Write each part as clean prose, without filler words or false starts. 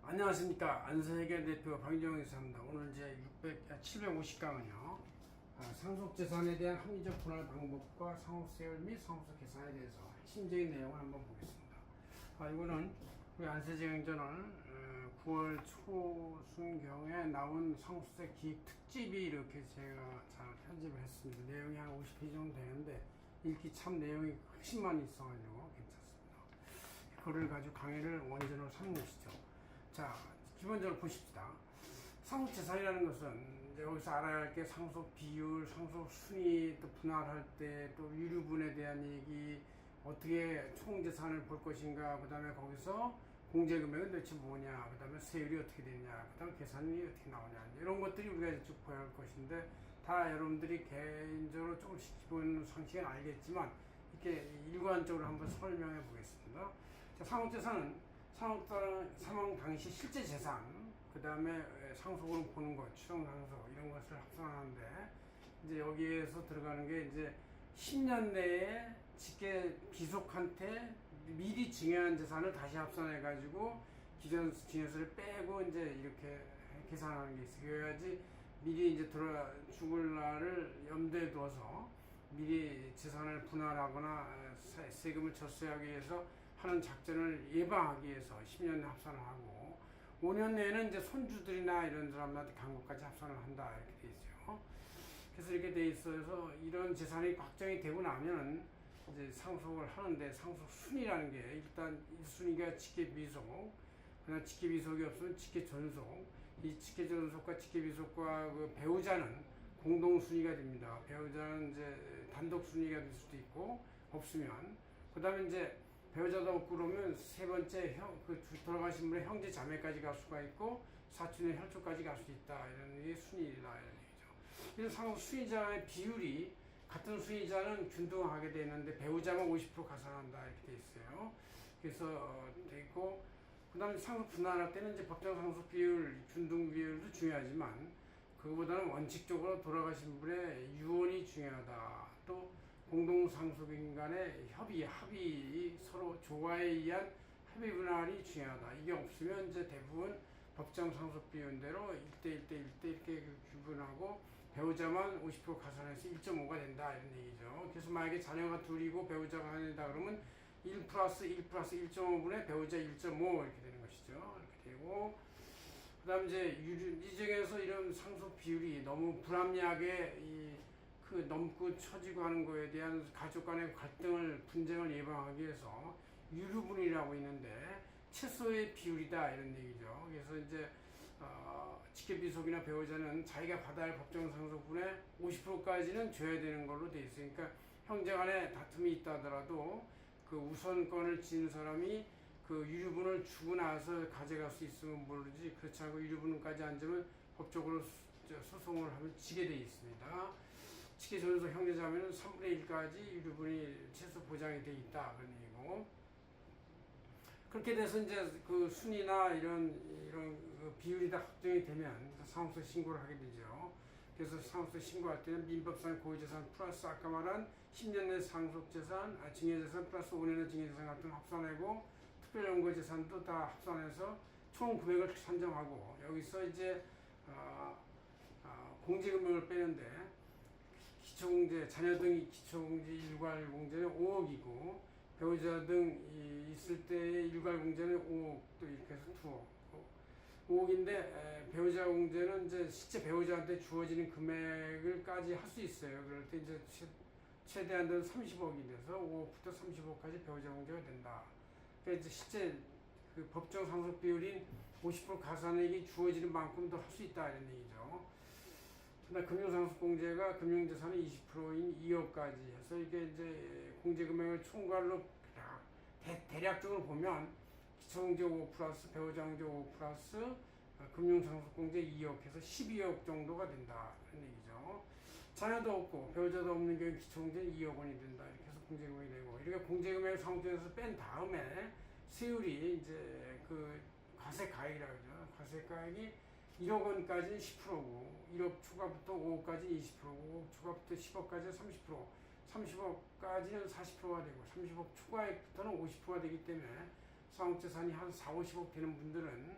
안녕하십니까. 안세계 대표 박인정 이사입니다. 오늘 이제 750강은요. 상속재산에 대한 합리적 분할 방법과 상속세율 및 상속세 계산에 대해서 핵심적인 내용을 한번 보겠습니다. 이거는 우리 안세제행전을 9월 초순경에 나온 상속세 기획 특집이 이렇게 제가 잘 편집을 했습니다. 내용이 한 50페이지 정도 되는데 읽기 참 내용이 훨씬만 있어가지고 괜찮습니다. 그걸 가지고 강의를 원전으로 삼는 것이죠. 자, 기본적으로 보십시다. 상속재산이라는 것은 이제 여기서 알아야 할 게 상속 비율, 상속 순위, 또 분할할 때 또 유류분에 대한 얘기, 어떻게 총재산을 볼 것인가, 그 다음에 거기서 공제금액은 도대체 뭐냐, 그 다음에 세율이 어떻게 되냐, 그 다음에 계산이 어떻게 나오냐, 이런 것들이 우리가 쭉 보여야 할 것인데, 다 여러분들이 개인적으로 조금씩 기본 상식은 알겠지만 이렇게 일관적으로 한번 설명해 보겠습니다. 자, 상속재산은 사망 당시 실제 재산, 그 다음에 상속으로 보는 것, 추정상속, 이런 것을 합산하는데, 이제 여기에서 들어가는 게 이제 10년 내에 직계 비속한테 미리 증여한 재산을 다시 합산해가지고 기존 증여세를 빼고 이제 이렇게 계산하는 게 있어요. 그래야지 미리 이제 죽을 날을 염두에 두어서 미리 재산을 분할하거나 세금을 절세하기 위해서 하는 작전을 예방하기 위해서 10년 합산을 하고 5년 내에는 이제 손주들이나 이런 사람들한테 강국까지 합산을 한다 이렇게 돼 있어요. 그래서 이렇게 돼 있어서 이런 재산이 확정이 되고 나면은 이제 상속을 하는데 상속 순위라는 게 일단 1순위가 직계비속, 그다음 직계비속이 없으면 직계존속, 이 직계존속과 직계비속과 그 배우자는 공동 순위가 됩니다. 배우자는 이제 단독 순위가 될 수도 있고 없으면 그다음에 이제 배우자도 없고 그러면 세 번째 돌아가신 분의 형제 자매까지 갈 수가 있고 사촌의 혈족까지 갈 수 있다. 이런 게 순위다 이런 얘기죠. 그래서 상속 순위자의 비율이 같은 순위자는 균등하게 되는데 배우자만 50% 가산한다 이렇게 돼 있어요. 그래서 돼 있고 그다음에 상속 분할할 때는 이제 법정 상속 비율, 균등 비율도 중요하지만 그거보다는 원칙적으로 돌아가신 분의 유언이 중요하다. 또 공동상속인 간의 합의, 서로 조화에 의한 합의 분할이 중요하다. 이게 없으면 이제 대부분 법정 상속 비율대로 1대1대1대 이렇게 구분하고 배우자만 50% 가산해서 1.5가 된다 이런 얘기죠. 그래서 만약에 자녀가 둘이고 배우자가 하나다 그러면 1 플러스 1.5분의 배우자 1.5 이렇게 되는 것이죠. 이렇게 되고 그 다음 이제 이 중에서 이런 상속 비율이 너무 불합리하게 넘고 처지고 하는 거에 대한 가족 간의 분쟁을 예방하기 위해서 유류분이라고 있는데 최소의 비율이다 이런 얘기죠. 그래서 이제 직계비속이나 배우자는 자기가 받아야 할 법정 상속분의 50%까지는 줘야 되는 걸로 돼 있어요. 그러니까 형제 간에 다툼이 있다 하더라도 그 우선권을 지닌 사람이 그 유류분을 주고 나서 가져갈 수 있으면 모르지, 그렇지 않고 유류분까지 안 주면 법적으로 소송을 하면 지게 돼 있습니다. 직계존속 형제자매는 3분의 1까지 유류분이 최소 보장이 돼 있다 그런 얘기고, 그렇게 돼서 이제 그 순위나 이런 그 비율이 다 확정이 되면 상속세 신고를 하게 되죠. 그래서 상속세 신고할 때는 민법상 고유재산 플러스 아까 말한 10년 내 상속재산, 증여재산 플러스 5년의 증여재산 같은 거 합산하고 특별연구재산도 다 합산해서 총 금액을 산정하고 여기서 이제 공제금액을 빼는데 기초공제, 자녀 등 기초공제 일괄공제는 5억이고 배우자 등 있을 때의 일괄공제는 5억 또 이렇게 해서 5억인데 배우자 공제는 이제 실제 배우자한테 주어지는 금액을까지 할 수 있어요. 그럴 때 이제 최대한도는 30억이 돼서 5억부터 30억까지 배우자 공제가 된다. 그러니까 이제 실제 그 법정 상속 비율인 50% 가산액이 주어지는 만큼 더 할 수 있다 이런 얘기죠. 금융상속공제가 금융재산의 20%인 2억까지 해서 이게 이제 공제금액을 총괄로 대략적으로 보면 기초공제 5 플러스 배우자공제 5 플러스 금융상속공제 2억 해서 12억 정도가 된다 그런 얘기죠. 자녀도 없고 배우자도 없는 경우 기초공제는 2억 원이 된다 이렇게 해서 공제금액이 되고, 이렇게 공제금액을 상속에서 뺀 다음에 세율이 이제 그 과세가액이라고 그러죠. 과세가액이 1억 원까지는 10%고 1억 초과부터 5억까지 20%고 5억 초과부터 10억까지는 30%, 30억까지는 40%가 되고 30억 초과액부터는 50%가 되기 때문에 상속재산이 한 4, 50억 되는 분들은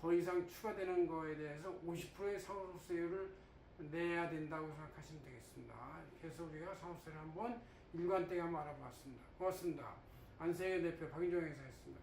더 이상 추가되는 거에 대해서 50%의 상속세율을 내야 된다고 생각하시면 되겠습니다. 이렇게 해서 우리가 상속세를 한번 일관되게 한번 알아봤습니다. 고맙습니다. 안세계 대표 박인종 행사였습니다.